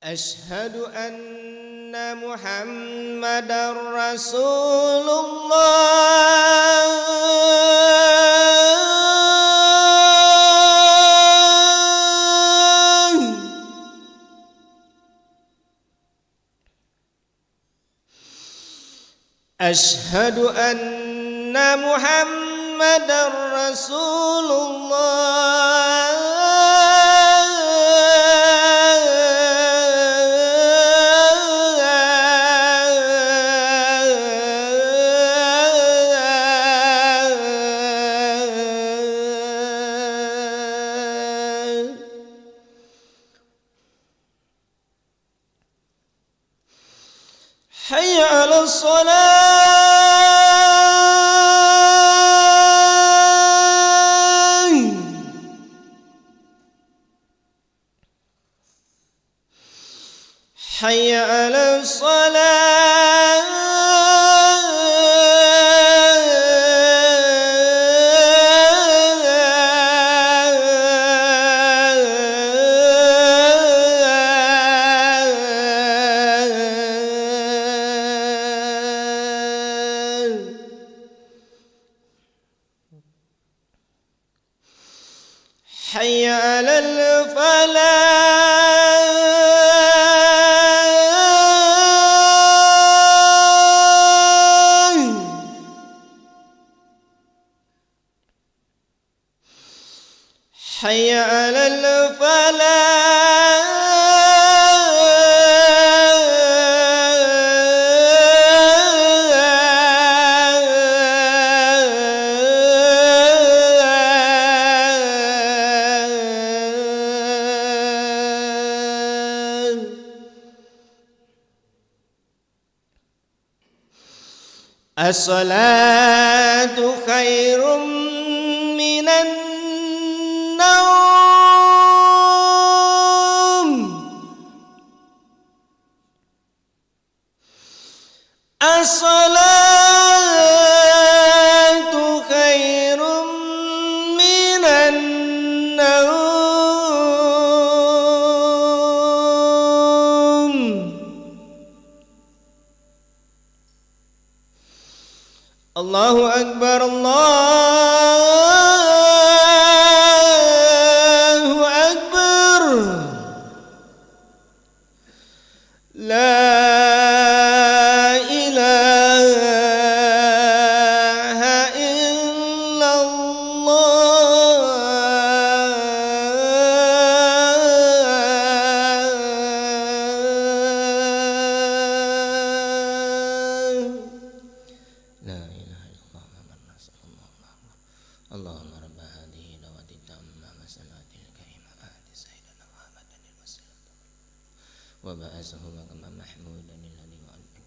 أشهد أن محمدًا رسول الله. أشهد أن محمدًا رسول الله. حي على الصلاة. حي على الصلاة. حي على الفلاح. حي على الفلاح. الصلاة خير من النوم. الصلاة خير من النوم. الله أكبر الله أكبر. لا إله إلا الله. لا إله إلا الله محمد رسول الله. اللهم رب هذه الدعوة التامة والصلاة الكريمة آت سيدنا محمد الوسيلة وبعثه مقاما محمودا الذي وعدته.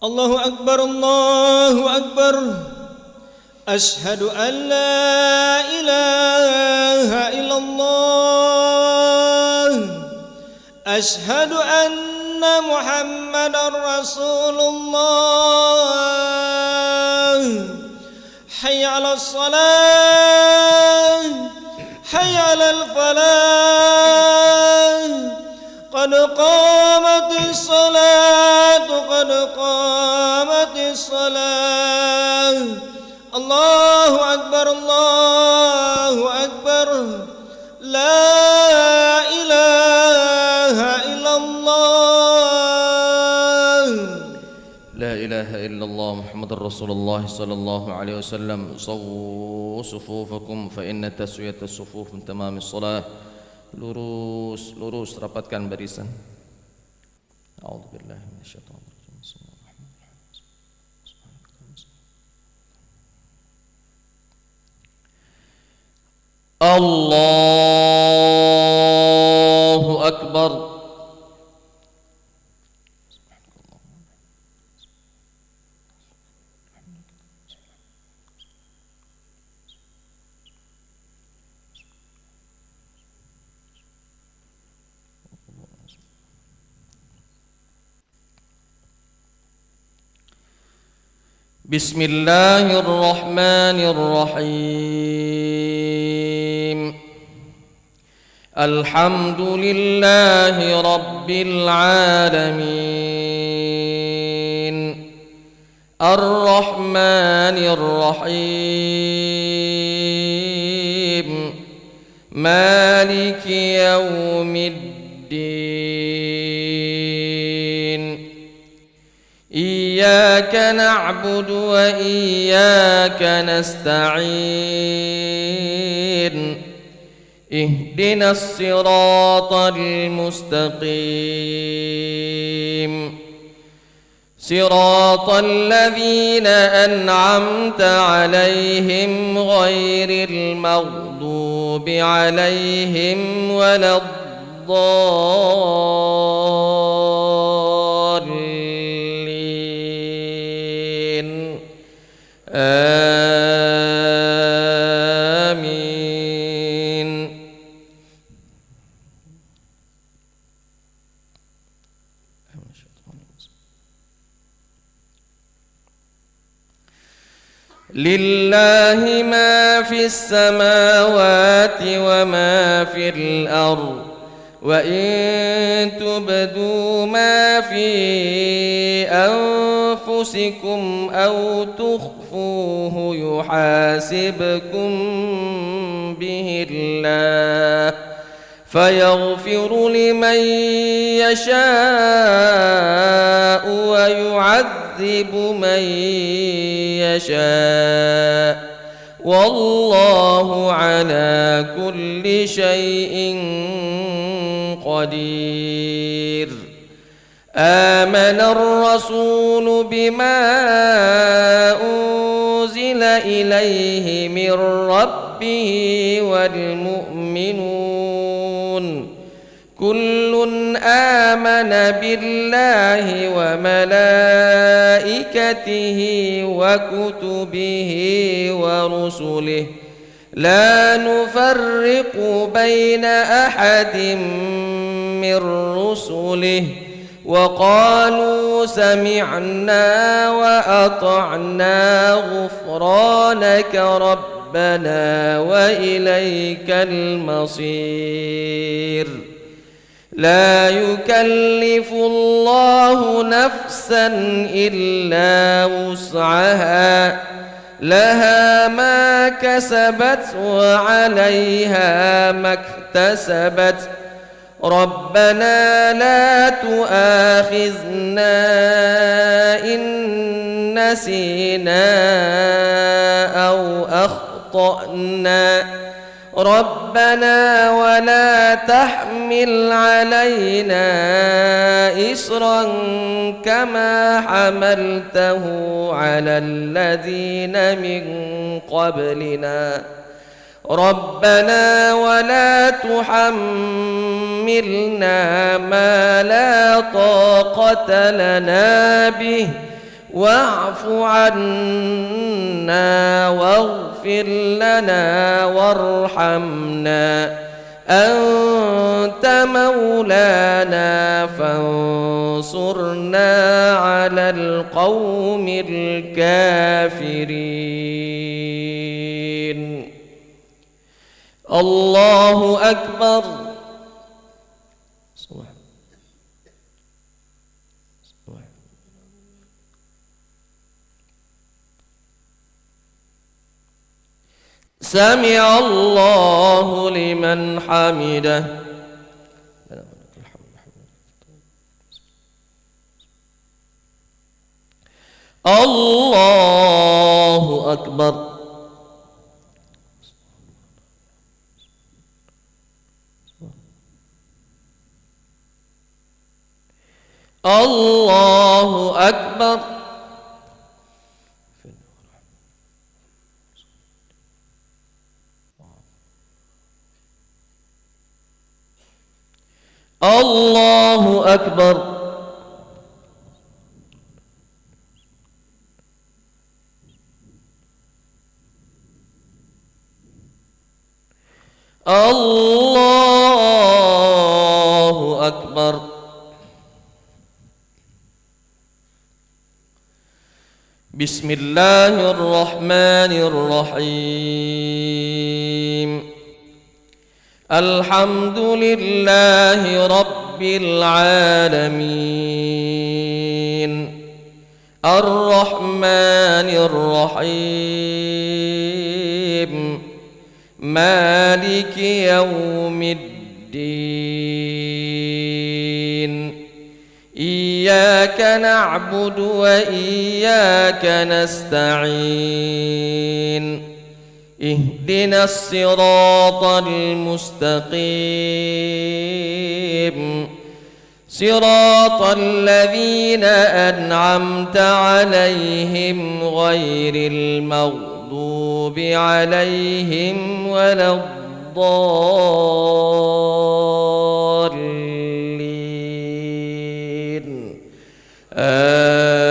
الله أكبر الله أكبر. أشهد أن لا إله إلا الله. أشهد أن محمدا رسول الله. حي على الصلاة حي على الفلاح. قد قامت الصلاة قد قامت الصلاة. الله أكبر الله أكبر. لا إله إلا الله. لا إله إلا الله محمد رسول الله صلى الله عليه وسلم. صووا صفوفكم فإن تسوية الصفوف من تمام الصلاة. Lurus, lurus, rapatkan barisan. A'udzubillahi minasyaitonir rajim. Allahu Akbar. بسم الله الرحمن الرحيم. الحمد لله رب العالمين. الرحمن الرحيم. مالك يوم الدين. إياك نعبد وإياك نستعين. اهدنا الصراط المستقيم. صراط الذين أنعمت عليهم غير المغضوب عليهم ولا الضالين. آمين. لله ما في السماوات وما في الأرض. وإن تبدوا ما في أنفسكم أو تخفوه يحاسبكم به الله فيغفر لمن يشاء ويعذب من يشاء والله على كل شيء قدير. آمن الرسول بما أنزل إليه من ربه والمؤمنون كل آمن بالله وملائكته وكتبه ورسله لا نفرق بين أحد من رسله وقالوا سمعنا وأطعنا غفرانك ربنا وإليك المصير. لا يكلف الله نفسا إلا وسعها لها ما كسبت وعليها ما اكتسبت. ربنا لا تؤاخذنا إن نسينا أو أخطأنا. ربنا ولا تحمل علينا إصرا كما حملته على الذين من قبلنا. ربنا ولا تحملنا ما لا طاقة لنا به واعف عنا واغفر لنا وارحمنا أنت مولانا فانصرنا على القوم الكافرين. الله أكبر. سمع الله لمن حمده. الله أكبر. الله أكبر. الله أكبر. الله أكبر. بسم الله الرحمن الرحيم. الحمد لله رب العالمين الرحمن الرحيم مالك يوم الدين. إياك نعبد وإياك نستعين. اهدنا الصراط المستقيم صراط الذين أنعمت عليهم غير المغضوب عليهم ولا الضالين. آمين.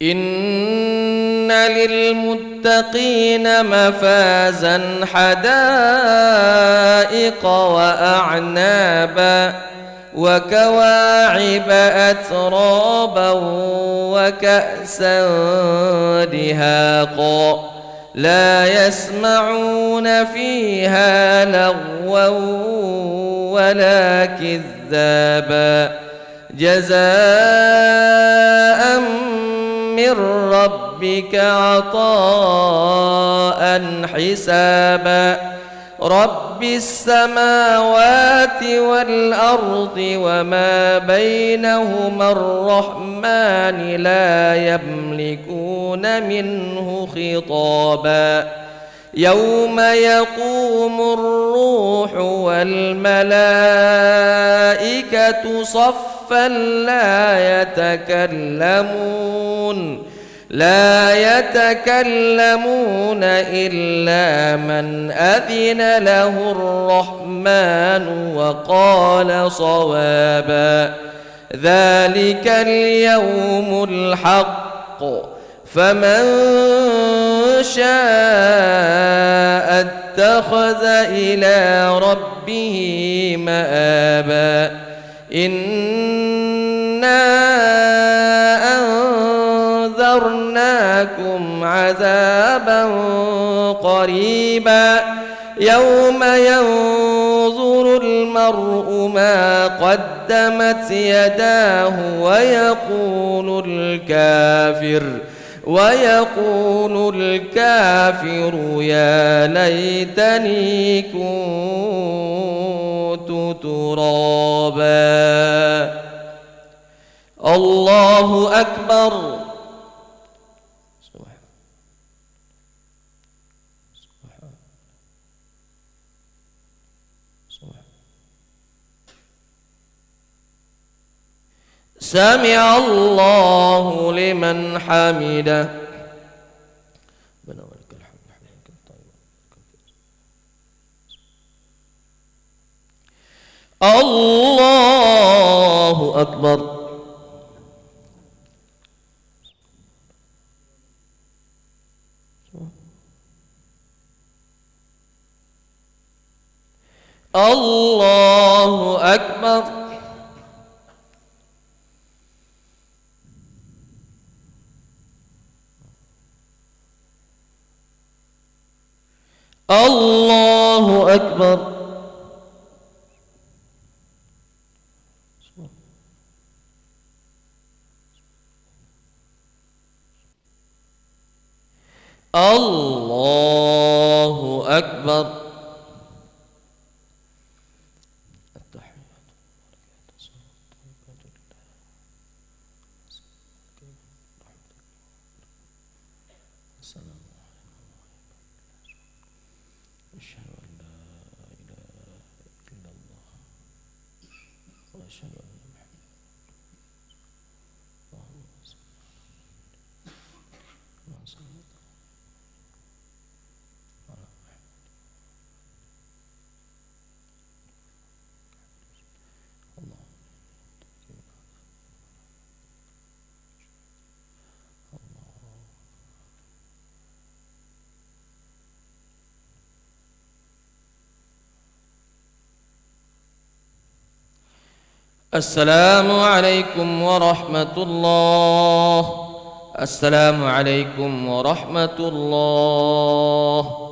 إن للمتقين مفازا حدائق وأعنابا وكواعب أترابا وكأسا دهاقا لا يسمعون فيها لغوا ولا كذابا جزاء من ربك عطاء حسابا. رب السماوات والأرض وما بينهما الرحمن لا يملكون منه خطابا. يوم يقوم الروح والملائكة صفا لا يتكلمون إلا من أذن له الرحمن وقال صوابا. ذلك اليوم الحق فمن شاء اتخذ إلى ربه مآبا. إنا أنذرناكم عذابا قريبا يوم ينظر المرء ما قدمت يداه ويقول الكافر يا ليتني كنت ترابا. الله أكبر. سمع الله لمن حمده. الله أكبر. الله أكبر. الله أكبر. الله أكبر. أشهد أن لا إله إلا الله وأشهد أن محمدا اللهم صل على محمد. السلام عليكم ورحمة الله. السلام عليكم ورحمة الله.